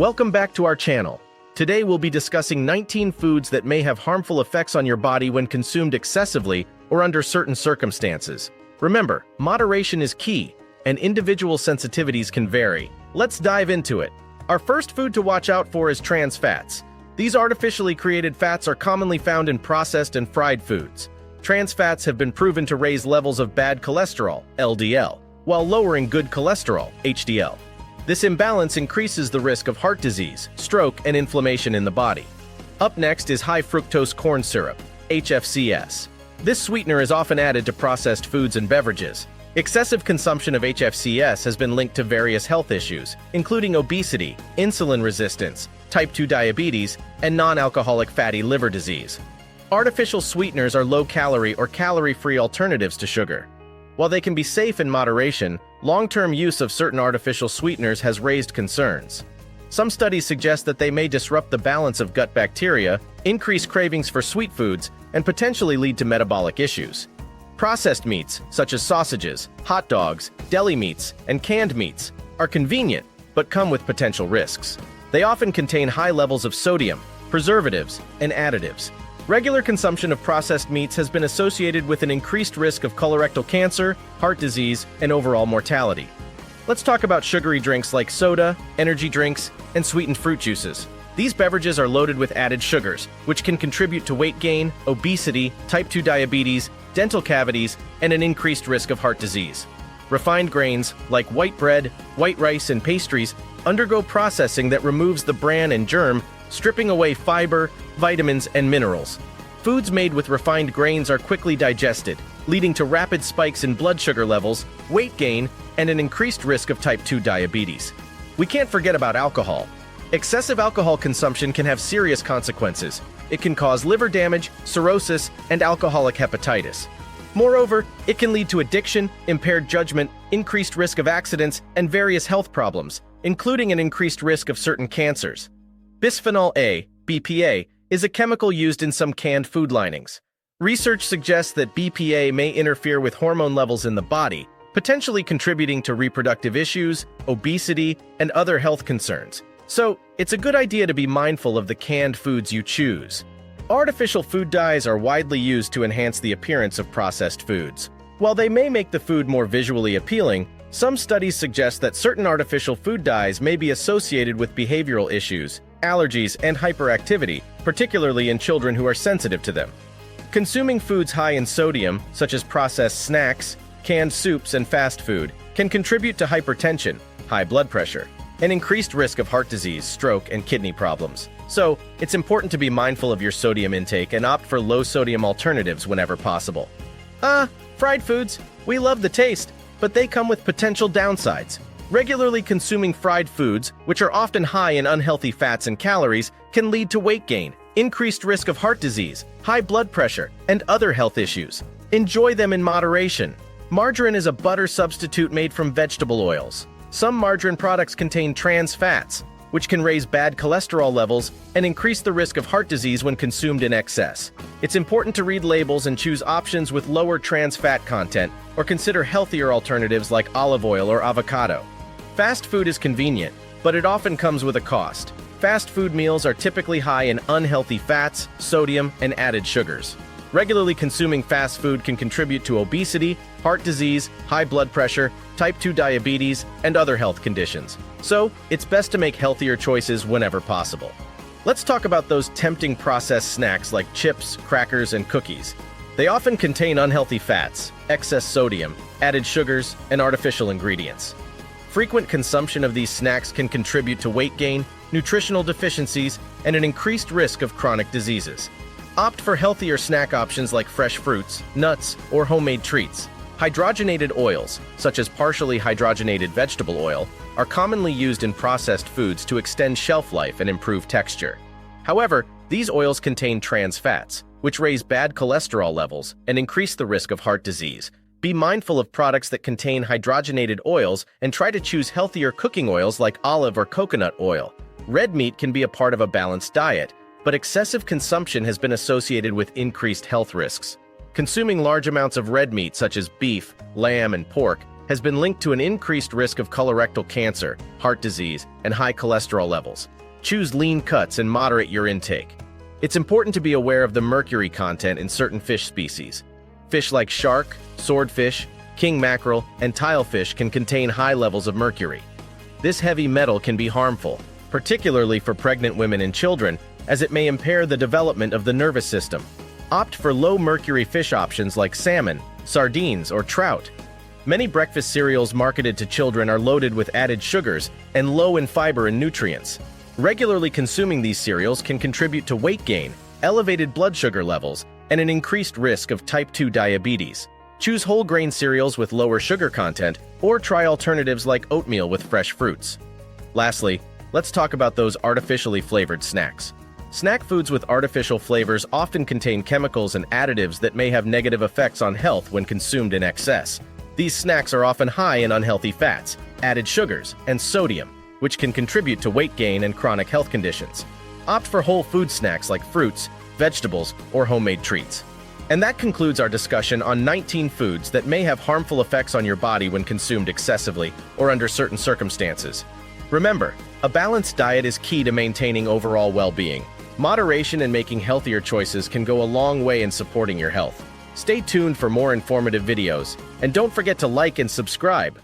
Welcome back to our channel. Today we'll be discussing 19 foods that may have harmful effects on your body when consumed excessively or under certain circumstances. Remember, moderation is key, and individual sensitivities can vary. Let's dive into it. Our first food to watch out for is trans fats. These artificially created fats are commonly found in processed and fried foods. Trans fats have been proven to raise levels of bad cholesterol, LDL, while lowering good cholesterol, HDL. This imbalance increases the risk of heart disease, stroke, and inflammation in the body. Up next is high-fructose corn syrup, HFCS. This sweetener is often added to processed foods and beverages. Excessive consumption of HFCS has been linked to various health issues, including obesity, insulin resistance, type 2 diabetes, and non-alcoholic fatty liver disease. Artificial sweeteners are low-calorie or calorie-free alternatives to sugar. While they can be safe in moderation, long-term use of certain artificial sweeteners has raised concerns. Some studies suggest that they may disrupt the balance of gut bacteria, increase cravings for sweet foods, and potentially lead to metabolic issues. Processed meats, such as sausages, hot dogs, deli meats, and canned meats, are convenient, but come with potential risks. They often contain high levels of sodium, preservatives, and additives. Regular consumption of processed meats has been associated with an increased risk of colorectal cancer, heart disease, and overall mortality. Let's talk about sugary drinks like soda, energy drinks, and sweetened fruit juices. These beverages are loaded with added sugars, which can contribute to weight gain, obesity, type 2 diabetes, dental cavities, and an increased risk of heart disease. Refined grains, like white bread, white rice, and pastries, undergo processing that removes the bran and germ, stripping away fiber, vitamins, and minerals. Foods made with refined grains are quickly digested, leading to rapid spikes in blood sugar levels, weight gain, and an increased risk of type 2 diabetes. We can't forget about alcohol. Excessive alcohol consumption can have serious consequences. It can cause liver damage, cirrhosis, and alcoholic hepatitis. Moreover, it can lead to addiction, impaired judgment, increased risk of accidents, and various health problems, including an increased risk of certain cancers. Bisphenol A, BPA, is a chemical used in some canned food linings. Research suggests that BPA may interfere with hormone levels in the body, potentially contributing to reproductive issues, obesity, and other health concerns. So, it's a good idea to be mindful of the canned foods you choose. Artificial food dyes are widely used to enhance the appearance of processed foods. While they may make the food more visually appealing, some studies suggest that certain artificial food dyes may be associated with behavioral issues, allergies, and hyperactivity, particularly in children who are sensitive to them. Consuming foods high in sodium, such as processed snacks, canned soups, and fast food, can contribute to hypertension, high blood pressure, and increased risk of heart disease, stroke, and kidney problems. So, it's important to be mindful of your sodium intake and opt for low-sodium alternatives whenever possible. Fried foods. We love the taste, but they come with potential downsides. Regularly consuming fried foods, which are often high in unhealthy fats and calories, can lead to weight gain, increased risk of heart disease, high blood pressure, and other health issues. Enjoy them in moderation. Margarine is a butter substitute made from vegetable oils. Some margarine products contain trans fats, which can raise bad cholesterol levels and increase the risk of heart disease when consumed in excess. It's important to read labels and choose options with lower trans fat content, or consider healthier alternatives like olive oil or avocado. Fast food is convenient, but it often comes with a cost. Fast food meals are typically high in unhealthy fats, sodium, and added sugars. Regularly consuming fast food can contribute to obesity, heart disease, high blood pressure, type 2 diabetes, and other health conditions. So, it's best to make healthier choices whenever possible. Let's talk about those tempting processed snacks like chips, crackers, and cookies. They often contain unhealthy fats, excess sodium, added sugars, and artificial ingredients. Frequent consumption of these snacks can contribute to weight gain, nutritional deficiencies, and an increased risk of chronic diseases. Opt for healthier snack options like fresh fruits, nuts, or homemade treats. Hydrogenated oils, such as partially hydrogenated vegetable oil, are commonly used in processed foods to extend shelf life and improve texture. However, these oils contain trans fats, which raise bad cholesterol levels and increase the risk of heart disease. Be mindful of products that contain hydrogenated oils and try to choose healthier cooking oils like olive or coconut oil. Red meat can be a part of a balanced diet, but excessive consumption has been associated with increased health risks. Consuming large amounts of red meat such as beef, lamb, and pork has been linked to an increased risk of colorectal cancer, heart disease, and high cholesterol levels. Choose lean cuts and moderate your intake. It's important to be aware of the mercury content in certain fish species. Fish like shark, swordfish, king mackerel, and tilefish can contain high levels of mercury. This heavy metal can be harmful, particularly for pregnant women and children, as it may impair the development of the nervous system. Opt for low-mercury fish options like salmon, sardines, or trout. Many breakfast cereals marketed to children are loaded with added sugars and low in fiber and nutrients. Regularly consuming these cereals can contribute to weight gain, elevated blood sugar levels, and an increased risk of type 2 diabetes. Choose whole grain cereals with lower sugar content, or try alternatives like oatmeal with fresh fruits. Lastly, let's talk about those artificially flavored snacks. Snack foods with artificial flavors often contain chemicals and additives that may have negative effects on health when consumed in excess. These snacks are often high in unhealthy fats, added sugars, and sodium, which can contribute to weight gain and chronic health conditions. Opt for whole food snacks like fruits, vegetables, or homemade treats. And that concludes our discussion on 19 foods that may have harmful effects on your body when consumed excessively or under certain circumstances. Remember, a balanced diet is key to maintaining overall well-being. Moderation and making healthier choices can go a long way in supporting your health. Stay tuned for more informative videos, and don't forget to like and subscribe.